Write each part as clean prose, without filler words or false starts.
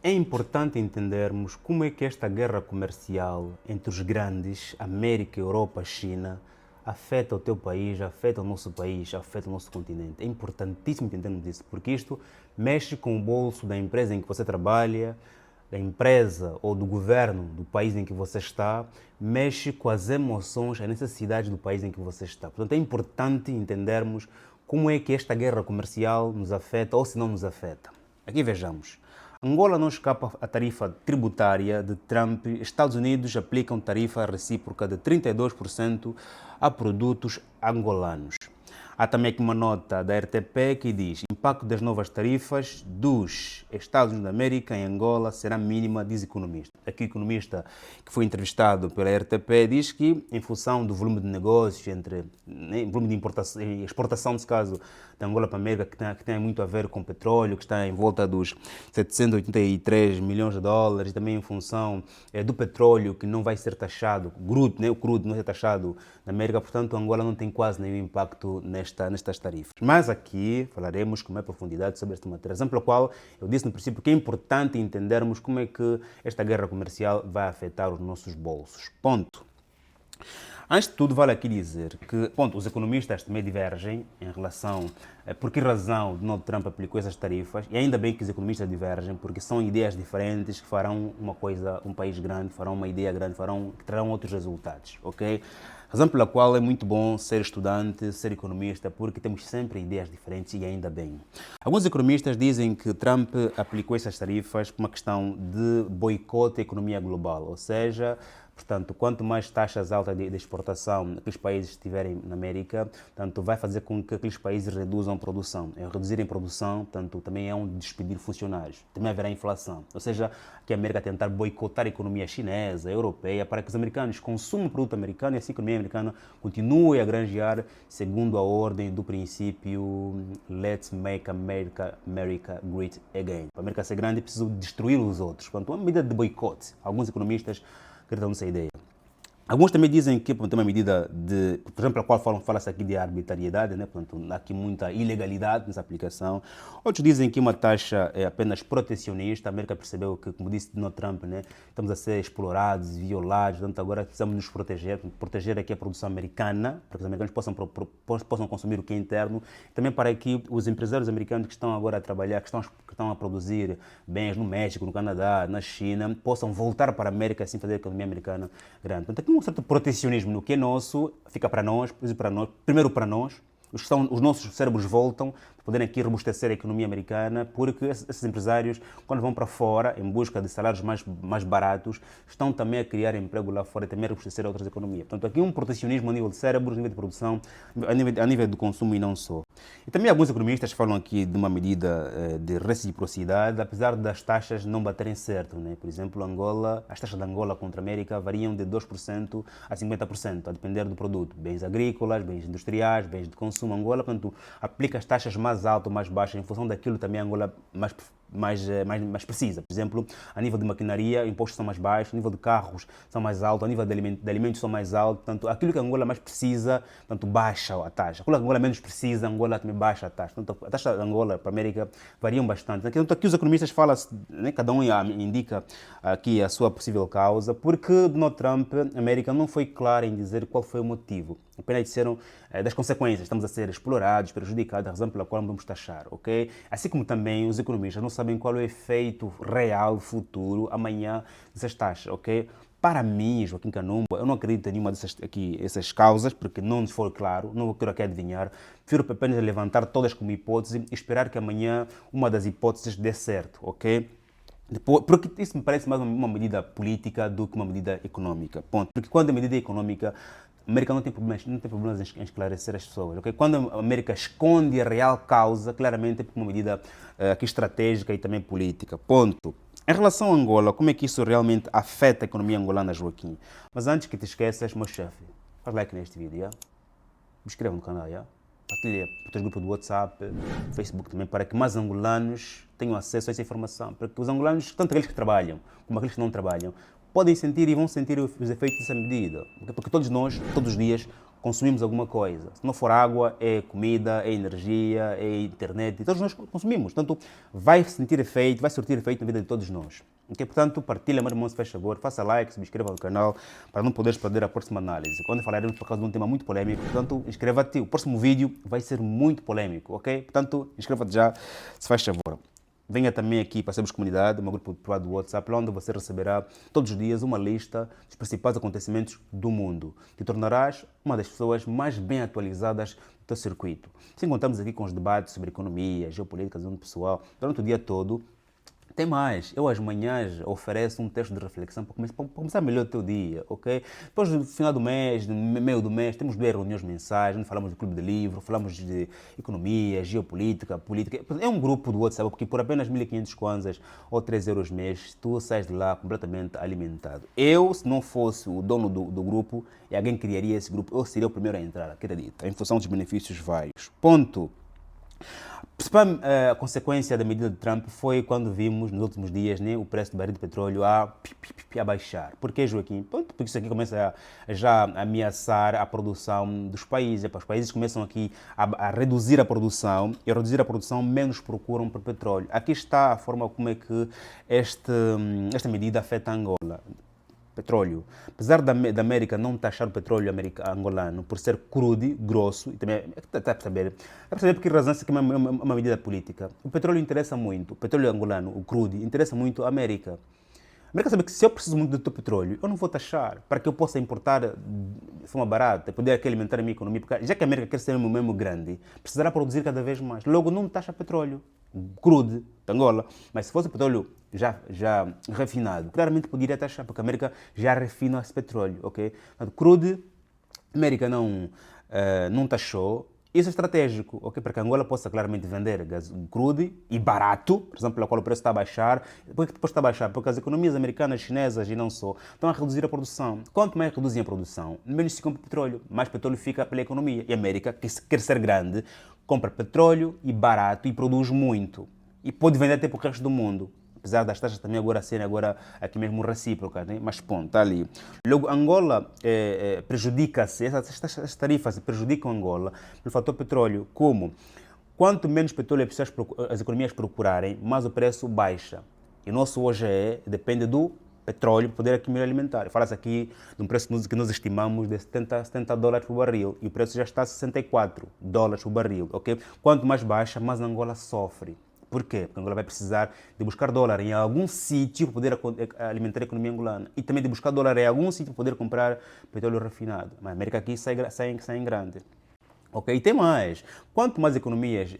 É importante entendermos como é que esta guerra comercial entre os grandes, América, Europa, China, afeta o teu país, afeta o nosso país, afeta o nosso continente. É importantíssimo entendermos isso, porque isto mexe com o bolso da empresa em que você trabalha, da empresa ou do governo do país em que você está, mexe com as emoções, as necessidades do país em que você está. Portanto, é importante entendermos como é que esta guerra comercial nos afeta ou se não nos afeta. Aqui vejamos. Angola não escapa à tarifa tributária de Trump. Estados Unidos aplicam tarifa recíproca de 32% a produtos angolanos. Há também aqui uma nota da RTP que diz: impacto das novas tarifas dos Estados Unidos da América em Angola será mínima, diz economista. Aqui o economista que foi entrevistado pela RTP diz que, em função do volume de negócios, volume de importação e exportação, nesse caso, de Angola para a América, que tem muito a ver com petróleo, que está em volta dos 783 milhões de dólares, e também em função do petróleo que não vai ser taxado, o crudo não vai ser taxado na América, portanto, Angola não tem quase nenhum impacto nestas tarifas. Mas aqui falaremos com mais profundidade sobre esta matéria, exemplo ao qual eu disse no princípio que é importante entendermos como é que esta guerra comercial vai afetar os nossos bolsos. Ponto. Antes de tudo, vale aqui dizer que os economistas também divergem em relação por que razão Donald Trump aplicou essas tarifas, e ainda bem que os economistas divergem, porque são ideias diferentes que farão um país grande, farão uma ideia grande, que trarão outros resultados, ok? Razão pela qual é muito bom ser estudante, ser economista, porque temos sempre ideias diferentes e ainda bem. Alguns economistas dizem que Trump aplicou essas tarifas por uma questão de boicote à economia global, ou seja, portanto, quanto mais taxas altas de exportação aqueles países tiverem na América, tanto vai fazer com que aqueles países reduzam a produção. Em reduzirem a produção, tanto também é um despedir funcionários. Também haverá inflação. Ou seja, que a América tentar boicotar a economia chinesa, a europeia, para que os americanos consumam o produto americano e assim a economia americana continue a granjear segundo a ordem do princípio Let's make America great again. Para a América ser grande, é preciso destruir os outros. Portanto, uma medida de boicote. Alguns economistas acreditam nessa ideia. Alguns também dizem que tem uma medida de, por exemplo, a qual fala-se aqui de arbitrariedade, né? Portanto, há aqui muita ilegalidade nessa aplicação. Outros dizem que uma taxa é apenas protecionista. A América percebeu que, como disse Donald Trump, né? Estamos a ser explorados, violados, portanto agora precisamos nos proteger aqui a produção americana, para que os americanos possam consumir o que é interno, também para que os empresários americanos que estão agora a trabalhar, que estão a produzir bens no México, no Canadá, na China, possam voltar para a América e assim fazer a economia americana grande. Portanto, aqui um certo protecionismo no que é nosso, fica para nós, primeiro para nós, os nossos cérebros voltam para poderem aqui robustecer a economia americana, porque esses empresários, quando vão para fora em busca de salários mais baratos, estão também a criar emprego lá fora e também a robustecer outras economias. Portanto, aqui um protecionismo a nível de cérebros, a nível de produção, a nível do consumo e não só. E também alguns economistas falam aqui de uma medida de reciprocidade, apesar das taxas não baterem certo, né? Por exemplo, as taxas de Angola contra a América variam de 2% a 50%, a depender do produto. Bens agrícolas, bens industriais, bens de consumo. Angola, portanto, aplica as taxas mais altas ou mais baixas em função daquilo também Angola mais precisa. Por exemplo, a nível de maquinaria, impostos são mais baixos, a nível de carros são mais altos, a nível de alimentos são mais altos. Portanto, aquilo que a Angola mais precisa, portanto, baixa a taxa. Aquilo que a Angola menos precisa, a Angola também baixa a taxa. Portanto, a taxa da Angola para a América variam bastante. Portanto, aqui os economistas falam, né, cada um indica aqui a sua possível causa, porque Donald Trump, a América, não foi clara em dizer qual foi o motivo. Apenas disseram das consequências. Estamos a ser explorados, prejudicados, a razão pela qual não vamos taxar, ok? Assim como também os economistas não sabem qual é o efeito real, futuro, amanhã dessas taxas, ok? Para mim, Joaquim Canumba, eu não acredito em nenhuma essas causas, porque não nos foi claro, não quero aqui adivinhar. Prefiro apenas levantar todas como hipótese e esperar que amanhã uma das hipóteses dê certo, ok? Porque isso me parece mais uma medida política do que uma medida econômica. Ponto. Porque quando a medida é econômica, a América não tem problemas em esclarecer as pessoas. Okay? Quando a América esconde a real causa, claramente é uma medida aqui estratégica e também política. Ponto. Em relação a Angola, como é que isso realmente afeta a economia angolana, Joaquim? Mas antes que te esqueças, meu chefe, faz like neste vídeo, yeah? Me inscreva no canal, yeah? Partilha para os teus grupos do WhatsApp, Facebook também, para que mais angolanos tenham acesso a essa informação. Para que os angolanos, tanto aqueles que trabalham como aqueles que não trabalham, podem sentir e vão sentir os efeitos dessa medida. Porque todos nós, todos os dias, consumimos alguma coisa. Se não for água, é comida, é energia, é internet, todos nós consumimos. Portanto, vai sentir efeito, vai surtir efeito na vida de todos nós. Okay? Portanto, partilha, meu irmão, se faz favor, faça like, subscreva no canal, para não poderes perder a próxima análise. Quando falaremos por causa de um tema muito polêmico, portanto, inscreva-te. O próximo vídeo vai ser muito polêmico, ok? Portanto, inscreva-te já, se faz favor. Venha também aqui para sermos comunidade, um grupo privado do WhatsApp, onde você receberá todos os dias uma lista dos principais acontecimentos do mundo. Te tornarás uma das pessoas mais bem atualizadas do teu circuito. Sim, contamos aqui com os debates sobre economia, geopolítica, do pessoal, durante o dia todo. Tem mais, eu às manhãs ofereço um texto de reflexão para começar melhor o teu dia, ok? Depois no final do mês, no meio do mês, temos 2 reuniões mensais, onde falamos do clube de livro, falamos de economia, geopolítica, política. É um grupo do WhatsApp, porque por apenas 1.500 kwanzas ou 3 euros mês, tu sais de lá completamente alimentado. Eu, se não fosse o dono do grupo e alguém criaria esse grupo, eu seria o primeiro a entrar, acredita, em função dos benefícios vários. Ponto. A consequência da medida de Trump foi quando vimos nos últimos dias, né, o preço do barril de petróleo a baixar. Por que, Joaquim? Porque isso aqui começa já a ameaçar a produção dos países. Os países começam aqui a reduzir a produção e a reduzir a produção menos procuram por petróleo. Aqui está a forma como é que esta medida afeta a Angola. Petróleo. Apesar da América não taxar o petróleo angolano por ser crudo, grosso, e também dá para saber por que razão isso aqui é uma medida política. O petróleo interessa muito, o petróleo angolano, o crudo, interessa muito a América. A América sabe que se eu preciso muito do teu petróleo, eu não vou taxar para que eu possa importar de forma barata, poder aqui alimentar a minha economia, porque já que a América quer ser mesmo grande, precisará produzir cada vez mais. Logo, não taxa petróleo crudo de Angola, mas se fosse petróleo já refinado, claramente poderia taxar, porque a América já refina esse petróleo, ok? Portanto, crudo, a América não taxou. Isso é estratégico, ok? Para que a Angola possa claramente vender gás crudo e barato, por exemplo, pelo qual o preço está a baixar. Por que depois está a baixar? Porque as economias americanas, chinesas e não só, estão a reduzir a produção. Quanto mais reduzem a produção, menos se compra petróleo, mais petróleo fica pela economia. E a América, que quer ser grande, compra petróleo e barato e produz muito. E pode vender até para o resto do mundo. Apesar das taxas também agora serem aqui mesmo recíprocas, né? Mas ponto, está ali. Logo, Angola prejudica-se, essas tarifas prejudicam Angola pelo fator petróleo. Como? Quanto menos petróleo as economias procurarem, mais o preço baixa. E o nosso hoje depende do petróleo para poder aqui alimentar. Fala-se aqui de um preço que nós estimamos de 70 dólares por barril e o preço já está a 64 dólares por barril, ok? Quanto mais baixa, mais Angola sofre. Por quê? Porque Angola vai precisar de buscar dólar em algum sítio para poder alimentar a economia angolana e também de buscar dólar em algum sítio para poder comprar petróleo refinado. Mas a América aqui sai em grande. Ok? E tem mais. Quanto mais economias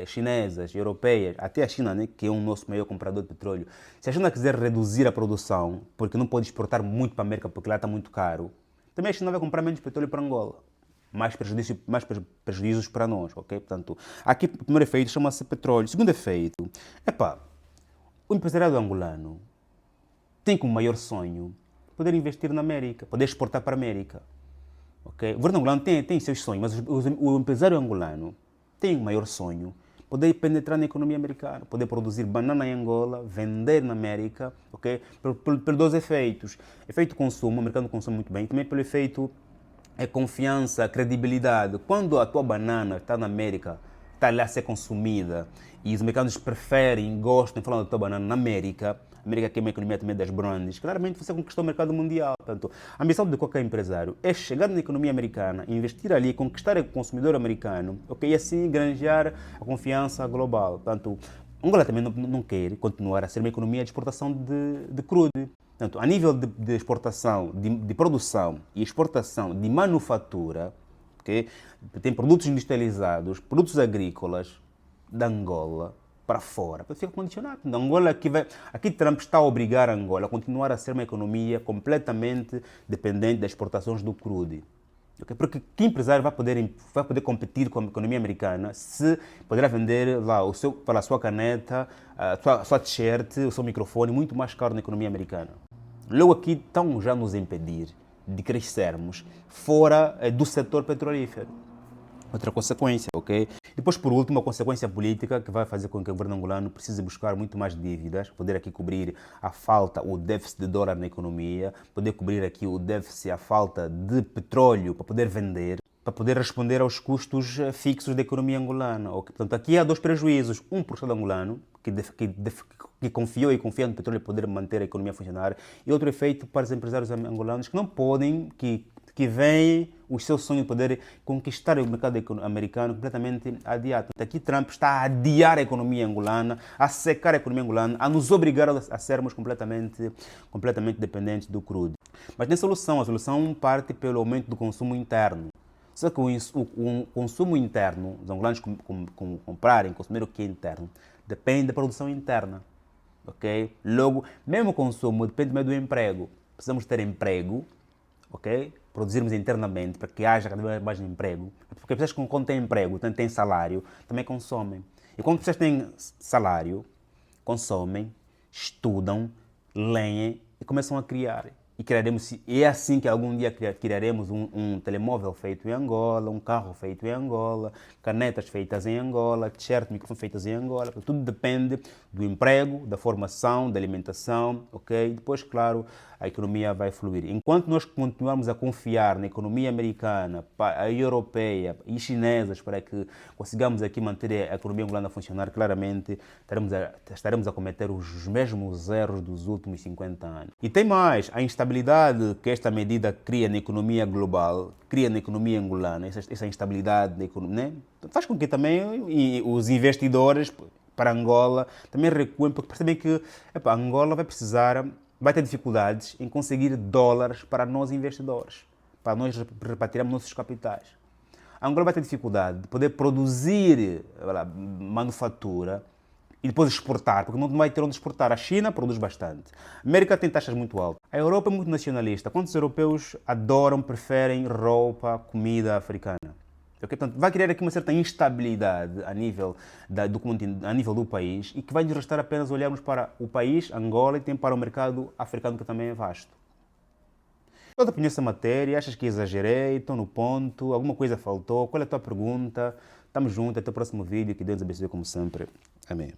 chinesas, europeias, até a China, né, que é o nosso maior comprador de petróleo, se a China quiser reduzir a produção, porque não pode exportar muito para a América porque lá está muito caro, também a China vai comprar menos petróleo para Angola. Mais prejuízos para nós, ok? Portanto, aqui o primeiro efeito chama-se petróleo. O segundo efeito, o empresariado angolano tem como maior sonho poder investir na América, poder exportar para a América, ok? O governo angolano tem seus sonhos, mas o empresário angolano tem o maior sonho poder penetrar na economia americana, poder produzir banana em Angola, vender na América, ok? Por dois efeitos. Efeito consumo, o americano consome muito bem, e também pelo efeito confiança, credibilidade. Quando a tua banana está na América, está lá a ser consumida e os americanos preferem, gostam de falar da tua banana na América, a América que é uma economia também das brands, claramente você conquistou o mercado mundial. Portanto, a ambição de qualquer empresário é chegar na economia americana, investir ali, conquistar o consumidor americano, ok? E assim granjear a confiança global. Portanto, Angola também não quer continuar a ser uma economia de exportação de crudo. Portanto, a nível de exportação, de produção e exportação de manufatura, okay, tem produtos industrializados, produtos agrícolas da Angola para fora, fica condicionado. Angola aqui Trump está a obrigar a Angola a continuar a ser uma economia completamente dependente das exportações do crudo. Okay? Porque que empresário vai poder competir com a economia americana se poderá vender lá pela sua caneta, a sua t-shirt, o seu microfone muito mais caro na economia americana? Logo aqui estão já nos impedir de crescermos fora do setor petrolífero. Outra consequência, ok? Depois, por último, a consequência política que vai fazer com que o governo angolano precise buscar muito mais dívidas, poder aqui cobrir a falta, o déficit de dólar na economia, poder cobrir aqui o déficit, a falta de petróleo para poder vender, para poder responder aos custos fixos da economia angolana. Portanto, aqui há dois prejuízos. Um para o Estado angolano, que confiou e confia no petróleo para poder manter a economia a funcionar, e outro efeito para os empresários angolanos que não podem, que veem o seu sonho de poder conquistar o mercado americano completamente adiado. Aqui Trump está a adiar a economia angolana, a secar a economia angolana, a nos obrigar a sermos completamente dependentes do crudo. Mas tem solução, a solução parte pelo aumento do consumo interno. Só que o consumo interno, os angolanos comprarem, consumir o que é interno, depende da produção interna. Okay? Logo, mesmo o consumo depende também do emprego. Precisamos ter emprego, ok? Produzirmos internamente para que haja cada vez mais emprego. Porque pessoas que quando têm emprego, têm salário, também consomem. E quando pessoas têm salário, consomem, estudam, leem e começam a criar. E é assim que algum dia criaremos um telemóvel feito em Angola, um carro feito em Angola, canetas feitas em Angola, t-shirt, microfone feitas em Angola. Tudo depende do emprego, da formação, da alimentação, ok? Depois, claro, a economia vai fluir. Enquanto nós continuarmos a confiar na economia americana, a europeia e chinesas para que consigamos aqui manter a economia angolana a funcionar, claramente estaremos a cometer os mesmos erros dos últimos 50 anos. E tem mais, a instabilidade que esta medida cria na economia global, cria na economia angolana, essa instabilidade da economia, né? Faz com que também os investidores para Angola também recuem, porque percebem que Angola vai ter dificuldades em conseguir dólares para nós investidores, para nós repatriarmos nossos capitais. A Angola vai ter dificuldade de poder produzir manufatura e depois exportar, porque não vai ter onde exportar. A China produz bastante. A América tem taxas muito altas. A Europa é muito nacionalista. Quantos europeus adoram, preferem roupa, comida africana? Okay? Portanto, vai criar aqui uma certa instabilidade a nível do país e que vai nos restar apenas olharmos para o país, Angola, e para o mercado africano, que também é vasto. Qual a tua opinião nessa matéria? Achas que exagerei? Estou no ponto? Alguma coisa faltou? Qual é a tua pergunta? Estamos juntos, até o próximo vídeo. Que Deus abençoe como sempre. Amém.